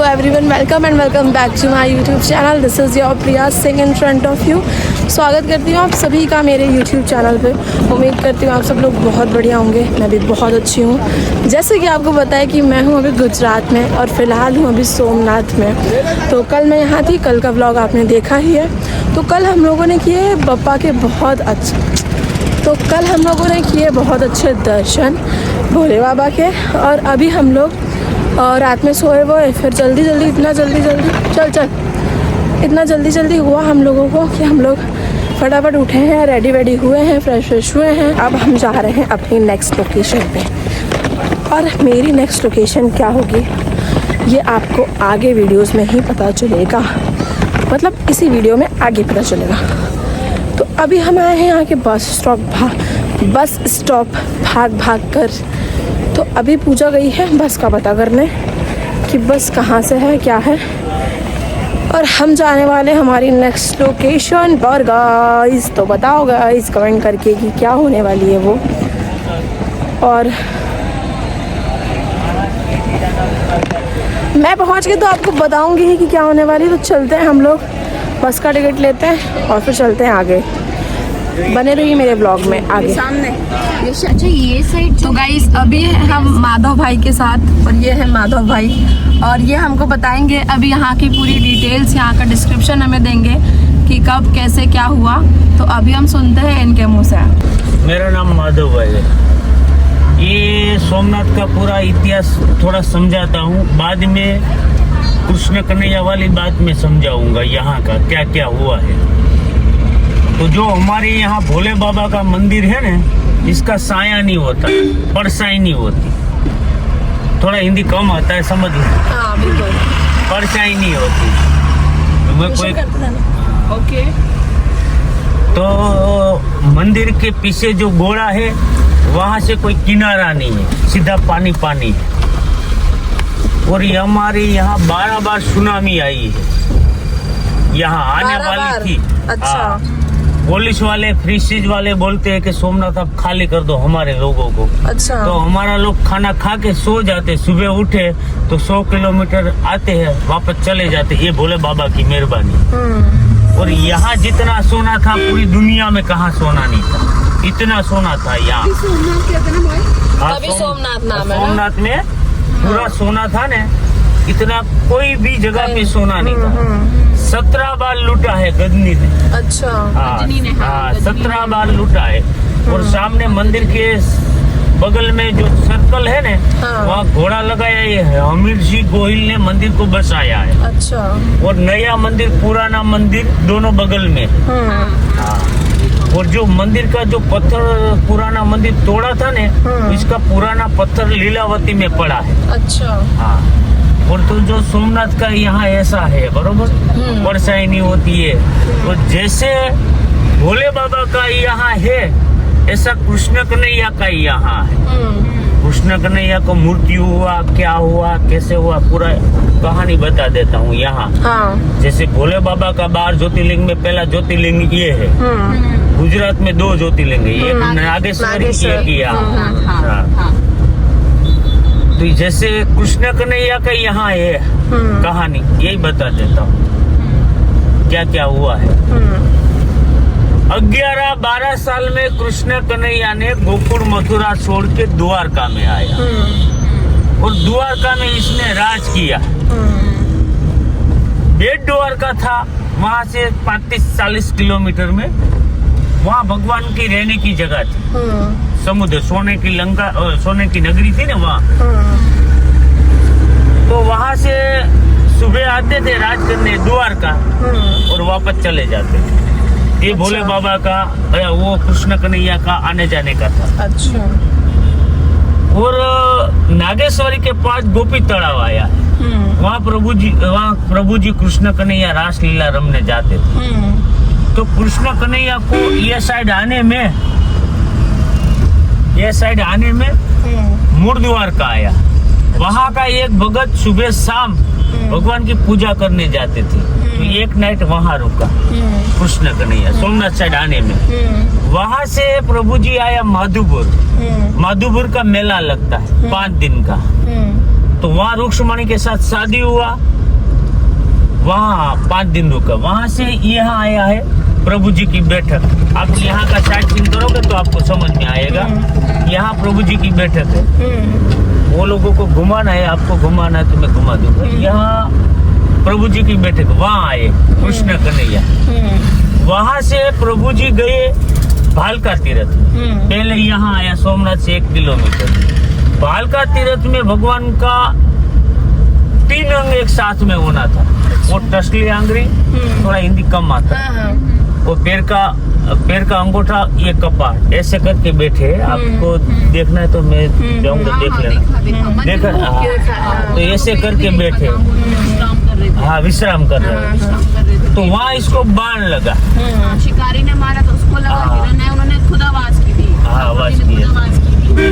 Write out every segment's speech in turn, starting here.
Everyone, welcome and welcome back to my YouTube channel. This is your Priya Singh in front of you. स्वागत करती हूँ आप सभी का मेरे यूट्यूब चैनल पे। उम्मीद करती हूँ आप सब लोग बहुत बढ़िया होंगे। मैं भी बहुत अच्छी हूँ। जैसे कि आपको पता है कि मैं हूँ अभी गुजरात में और फ़िलहाल हूँ अभी सोमनाथ में। तो कल मैं यहाँ थी, कल का व्लॉग आपने देखा ही है। तो कल हम लोगों ने किए बप्पा के बहुत अच्छे दर्शन भोले बाबा के। और अभी हम लोग रात में सोए हुए, फिर इतना जल्दी हुआ हम लोगों को कि हम लोग फटाफट उठे हैं, रेडी हुए हैं, फ्रेश हुए हैं। अब हम जा रहे हैं अपनी नेक्स्ट लोकेशन पे। और मेरी नेक्स्ट लोकेशन क्या होगी ये आपको आगे वीडियोस में ही पता चलेगा, मतलब इसी वीडियो में आगे पता चलेगा। तो अभी हम आए हैं यहाँ के बस स्टॉप भाग कर। तो अभी पूजा गई है बस का पता करने कि बस कहाँ से है, क्या है। और हम जाने वाले हमारी नेक्स्ट लोकेशन पर गाइस। तो बताओ गाइस कमेंट करके कि क्या होने वाली है वो। और मैं पहुँच के तो आपको बताऊंगी ही कि क्या होने वाली है। तो चलते हैं हम लोग, बस का टिकट लेते हैं और फिर चलते हैं आगे। बने रहिए मेरे ब्लॉग में आगे। सामने अच्छा ये साइड। तो गाइस अभी हम माधव भाई के साथ, और ये है माधव भाई, और ये हमको बताएंगे अभी यहाँ की पूरी डिटेल्स, यहाँ का डिस्क्रिप्शन हमें देंगे कि कब कैसे क्या हुआ। तो अभी हम सुनते हैं इनके मुँह से। मेरा नाम माधव भाई है। ये सोमनाथ का पूरा इतिहास थोड़ा समझाता हूँ, बाद में कृष्ण कन्हैया वाली बात में समझाऊंगा यहाँ का क्या क्या हुआ है। तो जो हमारे यहाँ भोले बाबा का मंदिर है ना, इसका साया नहीं होता, परछाई नहीं होती। थोड़ा हिंदी कम आता है, समझ लो। हाँ बिल्कुल, परछाई नहीं होती। तो मैं कोई ओके। तो मंदिर के पीछे जो गोड़ा है वहाँ से कोई किनारा नहीं है, सीधा पानी है। और हमारे यहाँ 12 बार सुनामी आई है, यहाँ आने वाली थी। अच्छा। पुलिस वाले, फ्रीसीज वाले बोलते हैं कि सोमनाथ आप खाली कर दो हमारे लोगों को। अच्छा। तो हमारा लोग खाना खा के सो जाते, सुबह उठे तो 100 किलोमीटर आते हैं, वापस चले जाते। ये भोले बाबा की मेहरबानी। और यहाँ जितना सोना था पूरी दुनिया में कहाँ सोना नहीं था, इतना सोना था यहाँ। अभी सोमनाथ नाम है। सोमनाथ में पूरा सोना था ना, इतना कोई भी जगह पे सोना नहीं था। 17 बार लूटा है गजनी ने। अच्छा। हाँ 17 बार लूटा है। और सामने मंदिर के बगल में जो सर्कल है ना, वहाँ घोड़ा लगाया है। हमीर सिंह गोहिल ने मंदिर को बसाया है। अच्छा। और नया मंदिर, पुराना मंदिर दोनों बगल में। हाँ। और जो मंदिर का जो पत्थर, पुराना मंदिर तोड़ा था ना, इसका पुराना पत्थर लीलावती में पड़ा है। अच्छा। हाँ। और तो जो सोमनाथ का यहाँ ऐसा है, बरोबर, परछाई नहीं होती है। तो जैसे भोले बाबा का यहाँ है, ऐसा कृष्ण कन्हैया का यहाँ है। कृष्ण कन्हैया को मृत्यु हुआ, क्या हुआ, कैसे हुआ, पूरा कहानी बता देता हूँ यहाँ। हाँ। जैसे भोले बाबा का 12 ज्योतिर्लिंग में पहला ज्योतिर्लिंग ये है। गुजरात में 2 ज्योतिर्लिंग है, एक नागेश्वरी, एक यहाँ। तो जैसे कृष्ण कन्हैया का यहाँ है कहानी, यही बता देता हूँ क्या क्या हुआ है। 11-12 साल में कृष्ण कन्हैया ने गोकुल मथुरा छोड़ के द्वारका में आया। और द्वारका में इसने राज किया। बेट द्वारका था, वहाँ से 35-40 किलोमीटर में, वहाँ भगवान की रहने की जगह थी। समुद्र, सोने की लंका, सोने की नगरी थी ना वहाँ। तो वहाँ से सुबह आते थे राज करने द्वारका, और वापस चले जाते थे। ये भोले बाबा का, वो कृष्ण कन्हैया का आने जाने का था। अच्छा। और नागेश्वरी के पास गोपी तलाव आया है, वहाँ प्रभु जी कृष्ण कन्हैया रास लीला रमने जाते थे। तो कृष्ण कन्हैया को ये साइड आने में मुर्द्वार का आया। वहाँ का एक भगत सुबह शाम भगवान की पूजा करने जाते थे। तो एक नाइट वहाँ रुका कृष्ण कन्हैया, सोमनाथ साइड आने में। वहाँ से प्रभु जी आया माधुपुर का मेला लगता है 5 दिन का। तो वहाँ रुक्मणी के साथ शादी हुआ। वहाँ 5 दिन रुका, वहाँ से यहाँ आया है प्रभु जी की बैठक। आप यहाँ का साइट सीन करोगे तो आपको समझ में आएगा, यहाँ प्रभु जी की बैठक है। वो लोगों को घुमाना है, आपको घुमाना है तो मैं घुमा दूंगा। यहाँ प्रभु जी की बैठक, वहाँ आए कृष्ण कन्हैया। वहाँ से प्रभु जी गए भालका तीर्थ। पहले यहाँ आया सोमनाथ से 1 किलोमीटर। भालका तीर्थ में भगवान का 3 अंग एक साथ में होना था। वो टसली आंगरी, थोड़ा हिंदी कम आता है, वो पैर का अंगूठा, ये कपाट, ऐसे करके बैठे। आपको देखना है तो मैं जाऊंगा, देख लेना। देखा, तो ऐसे करके बैठे, हाँ विश्राम कर रहे हैं। तो वहाँ इसको बाण लगा, शिकारी ने मारा तो उसको लगा, उन्होंने खुद आवाज की थी। हाँ आवाज की।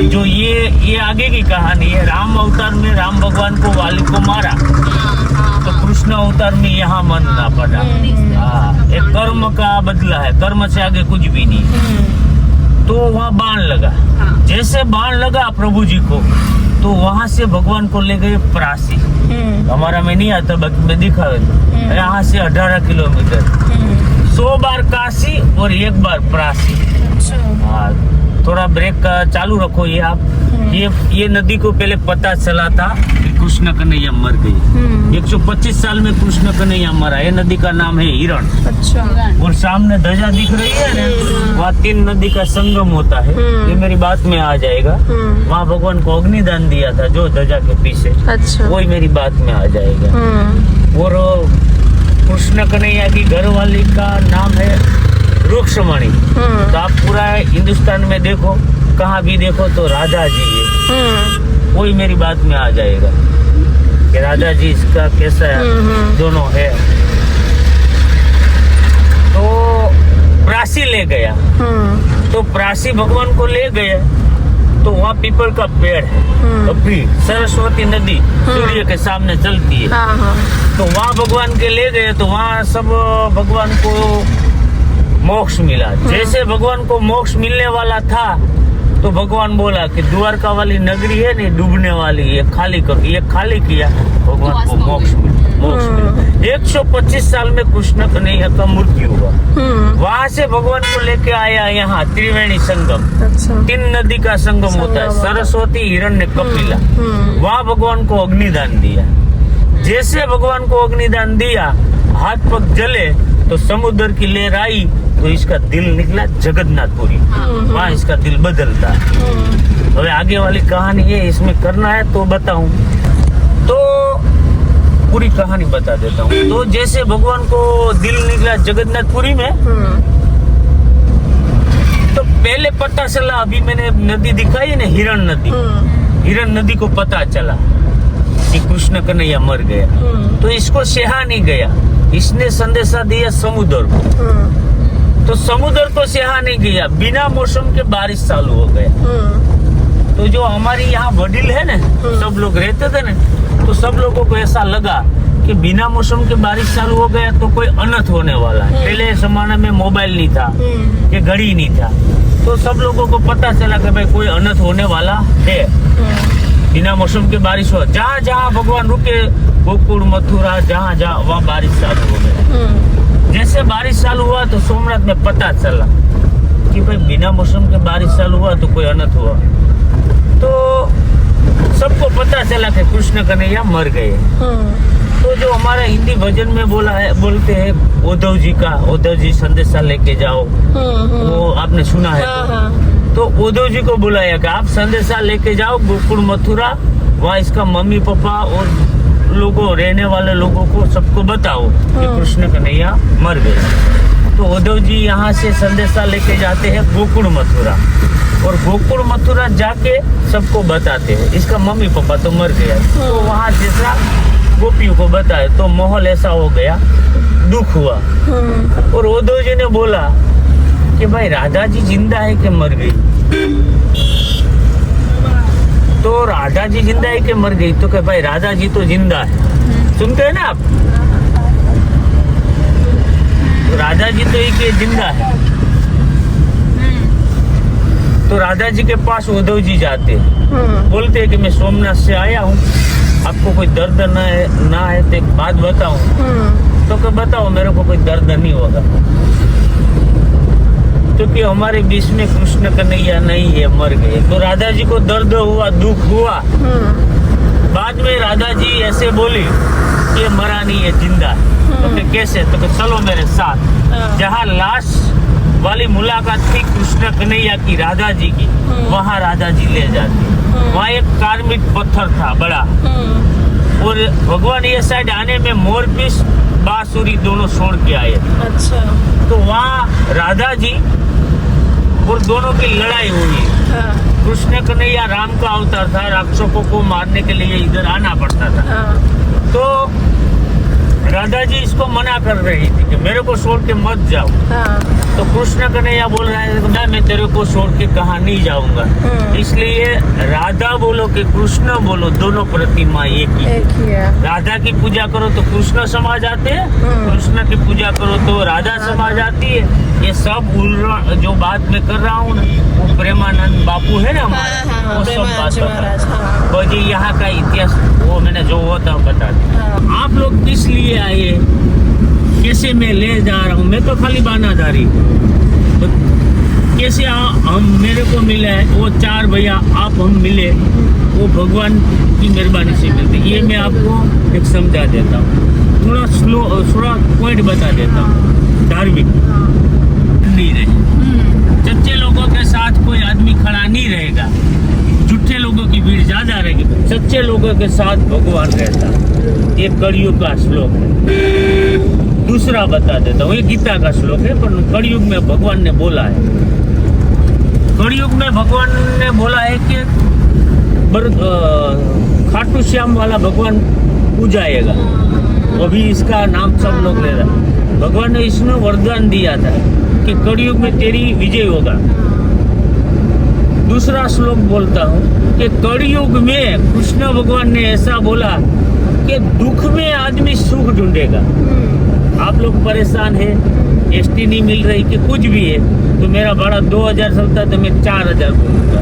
जो ये आगे की कहानी है, राम अवतार में राम भगवान को वाली को मारा, तो कृष्ण अवतार में यहाँ मरना पड़ा। हाँ, एक कर्म का बदला है, कर्म से आगे कुछ भी नहीं। तो वहाँ बाण लगा, जैसे बाण लगा प्रभु जी को, तो वहाँ से भगवान को ले गए प्रासी। हमारा में नहीं आता, बाकी मैं दिखा, यहाँ से 18 किलोमीटर, 100 बार काशी और 1 बार प्रासी। हाँ, थोड़ा ब्रेक चालू रखो। ये आप ये नदी को पहले पता चला था कि कृष्ण कन्हैया मर गई। 125 साल में कृष्ण कन्हैया मरा। ये नदी का नाम है हिरण। अच्छा। और सामने ध्वजा दिख रही है ना, वहाँ 3 नदी का संगम होता है। ये मेरी बात में आ जाएगा। वहाँ भगवान को अग्निदान दिया था जो ध्वजा के पीछे, अच्छा, वही मेरी बात में आ जाएगा। और कृष्ण कन्हैया की घरवाली का नाम है रुक्मणी। तो आप पूरा हिंदुस्तान में देखो, कहाँ भी देखो तो राधा जी है, वही मेरी बात में आ जाएगा कि राधा जी इसका कैसा है, दोनों है। तो प्रासी ले गया, तो प्रासी भगवान को ले गए, तो वहाँ पीपल का पेड़ है, अभी सरस्वती नदी सूर्य के सामने चलती है। तो वहाँ भगवान के ले गए, तो वहाँ सब भगवान को मोक्ष मिला। जैसे भगवान को मोक्ष मिलने वाला था, तो भगवान बोला कि द्वारका वाली नगरी है नहीं डूबने वाली, ये खाली कर, ये खाली किया, भगवान को मोक्ष मिला। 125 साल में कृष्ण कन्हैया का मृत्यु हुआ। वहाँ से भगवान को लेके आया यहाँ त्रिवेणी संगम। अच्छा। 3 नदी का संगम होता है, सरस्वती, हिरण्य, कपिला। वहाँ भगवान को अग्निदान दिया। जैसे भगवान को अग्निदान दिया, हाथ पग जले, तो समुद्र की लहर आई, तो इसका दिल निकला जगन्नाथपुरी। वहाँ इसका दिल बदलता है। तो आगे वाली कहानी है, इसमें करना है तो बताऊं, तो पूरी कहानी बता देता हूँ। तो जैसे भगवान को दिल निकला जगन्नाथपुरी में, तो पहले पता चला, अभी मैंने नदी दिखाई है ना, हिरण नदी, हिरण नदी को पता चला कि कृष्ण कन्हैया मर गया। तो इसको सेहा नहीं गया, इसने संदेशा दिया समुद्र को। तो समुद्र तो सेहा नहीं गया, बिना मौसम के बारिश चालू हो गया। तो जो हमारी यहाँ वडील है ना, सब लोग रहते थे ना, तो सब लोगों को ऐसा लगा कि बिना मौसम के बारिश चालू हो गया तो कोई अनर्थ होने वाला है। पहले जमाने में मोबाइल नहीं था, ये घड़ी नहीं था, तो सब लोगों को पता चला कि भाई कोई अनर्थ होने वाला है। बिना मौसम के बारिश हो, जहाँ जहाँ भगवान रुके, गोकुल, मथुरा, जहाँ जहाँ वहाँ बारिश चालू हो गया। जैसे बारिश चालू हुआ तो सोमनाथ में पता चला कि भाई बिना मौसम के बारिश चालू हुआ तो कोई अनर्थ हुआ। तो सबको पता चला कि कृष्ण कन्हैया मर गए। तो जो हमारा हिंदी भजन में बोलते हैं उद्धव जी का, उद्धव जी संदेशा लेके जाओ, वो आपने सुना है। तो उद्धव जी को बुलाया कि आप संदेशा लेके जाओ गोकुल, मथुरा, वहाँ इसका मम्मी पापा और लोगों, रहने वाले लोगों को सबको बताओ कि कृष्ण कन्हैया मर गए। तो उद्धव जी यहाँ से संदेशा लेके जाते हैं गोकुल, मथुरा, और गोकुल, मथुरा जाके सबको बताते हैं इसका मम्मी पापा तो मर गया। तो वहाँ जैसा गोपियों को बताए, तो माहौल ऐसा हो गया, दुख हुआ। और उद्धव जी ने बोला कि भाई राधा जी जिंदा है कि मर गई? तो राधा जी जिंदा है कि मर गई? तो क्या भाई राधा जी तो जिंदा है। सुनते हैं ना आप? तो राधा जी तो एक जिंदा है। तो राधा जी के पास उद्धव जी जाते, बोलते हैं कि मैं सोमनाथ से आया हूँ, आपको कोई दर्द ना है तो एक बात बताऊं, तो कि बताओ मेरे को कोई दर्द नहीं होगा, क्योंकि हमारे बीच में कृष्ण कन्हैया नहीं है, मर गए। तो राधा जी को दर्द हुआ, दुख हुआ। बाद में राधा जी ऐसे बोली कि ये मरा नहीं है, जिंदा है। तो फिर कैसे? तो कि चलो मेरे साथ। जहाँ लाश वाली मुलाकात थी कृष्ण कन्हैया की राधा जी की, वहाँ राधा जी ले जाती। वहाँ एक कार्मिक पत्थर था बड़ा, और भगवान ये साइड आने में मोरपीस बांसुरी दोनों छोड़ के आए। अच्छा। तो वहाँ राधा जी और दोनों की लड़ाई हुई। कृष्ण कन्हैया राम का अवतार था, राक्षसों को मारने के लिए इधर आना पड़ता था। तो राधा जी इसको मना कर रही थी कि मेरे को छोड़ के मत जाओ। तो कृष्ण कन्हैया बोल रहा है मैं तेरे को छोड़ के कहाँ नहीं जाऊंगा। इसलिए राधा बोलो कि कृष्ण बोलो, दोनों प्रतिमा एक ही है। राधा की पूजा करो तो कृष्ण समाज आते हैं, कृष्ण की पूजा करो तो राधा समाज आती है। ये सब जो बात मैं कर रहा हूँ ना, वो प्रेमानंद बापू है ना हमारा, वो सब बात बता। तो जी यहाँ का इतिहास वो मैंने जो होता बता दिया। आप लोग किस लिए आए, कैसे मैं ले जा रहा हूँ, मैं तो खाली बानाधारी। तो कैसे हम मेरे को मिले, वो 4 भैया आप हम मिले, वो भगवान की मेहरबानी से मिलते। ये मैं आपको एक समझा देता हूँ, थोड़ा पॉइंट बता देता हूँ। धार्मिक नहीं रहे, सच्चे लोगों के साथ कोई आदमी खड़ा नहीं रहेगा, झूठे लोगों की भीड़ ज्यादा रहेगी। सच्चे लोगों के साथ भगवान रहता। ये कलयुग का श्लोक है। दूसरा बता देता हूँ, ये गीता का श्लोक है, पर कलयुग में भगवान ने बोला है। कलयुग में भगवान ने बोला है कि खाटू श्याम वाला भगवान पूजाएगा, अभी इसका नाम सब लोग ले रहे हैं। भगवान ने इसमें वरदान दिया था कि कलयुग में तेरी विजय होगा। दूसरा श्लोक बोलता हूँ कि कलयुग में कृष्ण भगवान ने ऐसा बोला कि दुख में आदमी सुख ढूंढेगा। आप लोग परेशान है, एसटी नहीं मिल रही कि कुछ भी है, तो मेरा भाड़ा 2000 चलता तो मैं 4000 बोलूँगा।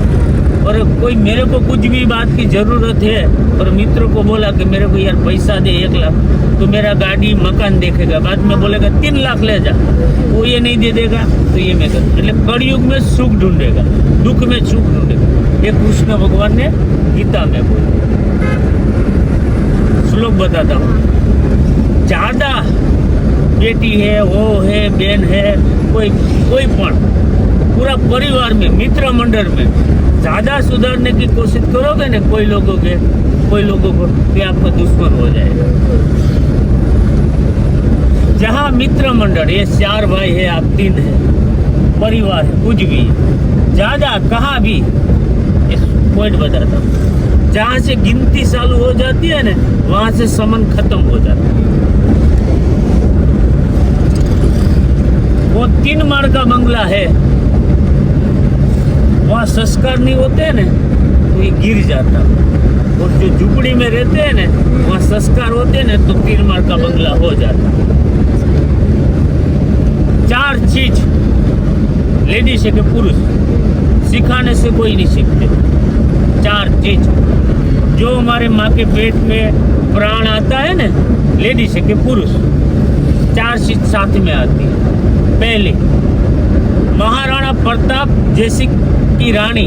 और कोई मेरे को कुछ भी बात की जरूरत है और मित्र को बोला कि मेरे को यार पैसा दे 1 लाख, तो मेरा गाड़ी मकान देखेगा, बाद में बोलेगा 3 लाख ले जा, वो ये नहीं दे देगा तो ये मैं करूँ। मतलब कलयुग में सुख ढूंढेगा, दुख में सुख ढूंढेगा। ये कृष्ण भगवान ने गीता में बोला। श्लोक बताता हूँ, ज्यादा बेटी है, वो है, बहन है, कोई पण पूरा परिवार में, मित्र मंडल में ज्यादा सुधारने की कोशिश करोगे ना कोई लोगों को, ये आपका दुश्मन हो जाएगा। जहाँ मित्र मंडल, ये 4 भाई है, आप 3 है, परिवार है, कुछ भी ज्यादा कहाँ भी, इस पॉइंट बताता हूँ, जहाँ से गिनती चालू हो जाती है ना, वहां से संबंध खत्म हो जाता है। वो 3 माड़ का बंगला है, वहाँ संस्कार नहीं होते हैं ना, तो ये गिर जाता। और जो झुपड़ी में रहते हैं ना, वहाँ संस्कार होते हैं ना, तो 3 माड़ का बंगला हो जाता। 4 चीज लेडीज है कि पुरुष, सिखाने से कोई नहीं सीखते। 4 चीज जो हमारे माँ के पेट में प्राण आता है ना, लेडीज है कि पुरुष, 4 चीज साथ में आती है। पहले, महाराणा प्रताप जैसी की रानी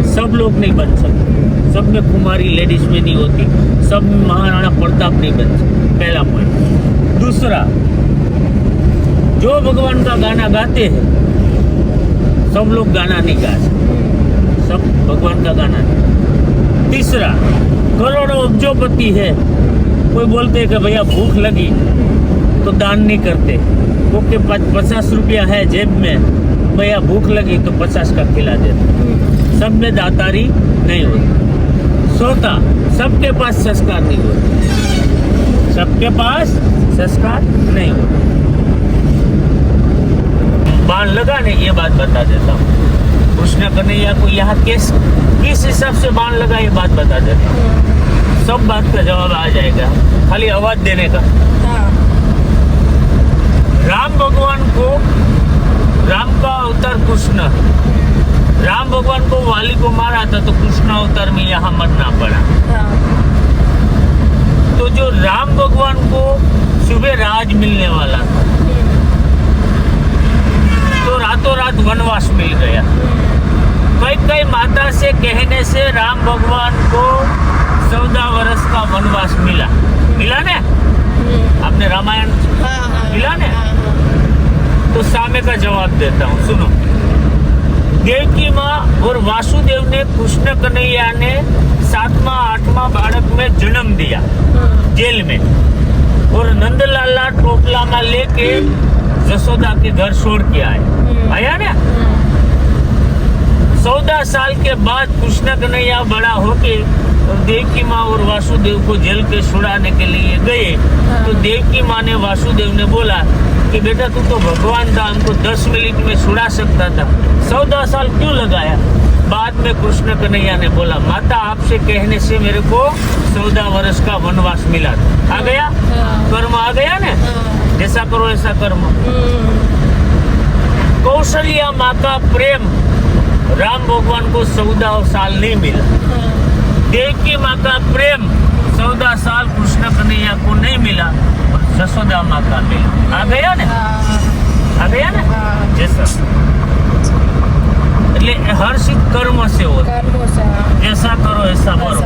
सब लोग नहीं बन सकते, सब में कुमारी लेडीज में नहीं होती, सब में महाराणा प्रताप नहीं बन सकते, पहला पॉइंट। दूसरा, जो भगवान का गाना गाते हैं, सब लोग गाना नहीं गा सकते, सब भगवान का गाना नहीं। तीसरा, करोड़ों अब्जोपति है, कोई बोलते हैं कि भैया भूख लगी तो दान नहीं करते, क्योंकि 50 रुपया है जेब में, भैया भूख लगी तो 50 का खिला देते। सब में दातारी नहीं होती। चौथा, सबके पास संस्कार नहीं होते, सबके पास संस्कार नहीं होते। बाण लगाने, ये बात बता देता हूँ, कृष्ण कन्हैया को यहाँ किस हिसाब से बाण लगा, ये बात बता देता हूँ। सब बात का जवाब आ जाएगा, खाली आवाज देने का। राम भगवान को, राम का अवतार कृष्ण, राम भगवान को वाली को मारा था तो कृष्ण अवतार में यहाँ मरना पड़ा। तो जो राम भगवान को सुबह राज मिलने वाला था, तो रातों रात वनवास मिल गया। कई माता से कहने से राम भगवान को 14 वर्ष का वनवास मिला ने? आपने रामायण मिला ने? तो सामे का जवाब देता हूँ, सुनो। देवकी माँ और वासुदेव ने कृष्ण कन्हैया ने 7वां 8वां बालक में जन्म दिया जेल में, और नंदलाला टोपला में लेके जसोदा के घर छोड़ के आया ना। 14 साल के बाद कृष्ण कन्हैया बड़ा होके देवकी माँ और वासुदेव को जेल के छुड़ाने के लिए गए। तो देवकी माँ ने वासुदेव ने बोला कि बेटा तू तो भगवान था, हमको 10 मिनट में छुड़ा सकता था, 14 साल क्यों लगाया? बाद में कृष्ण कन्हैया ने बोला माता आपसे कहने से मेरे को 14 वर्ष का वनवास मिला था। आ गया कर्म, आ गया ना। जैसा करो ऐसा कर्म। कौशल्या माँ का प्रेम राम भगवान को 14 साल नहीं मिला। देवकी माँ का प्रेम 14 साल कृष्ण कन्हैया को नहीं मिला, और जसोदा माँ का मिला। आ गया ना? आ गया ना? जैसा એટલે હર્ષિત કર્મ से हो, जैसा करो ऐसा करो।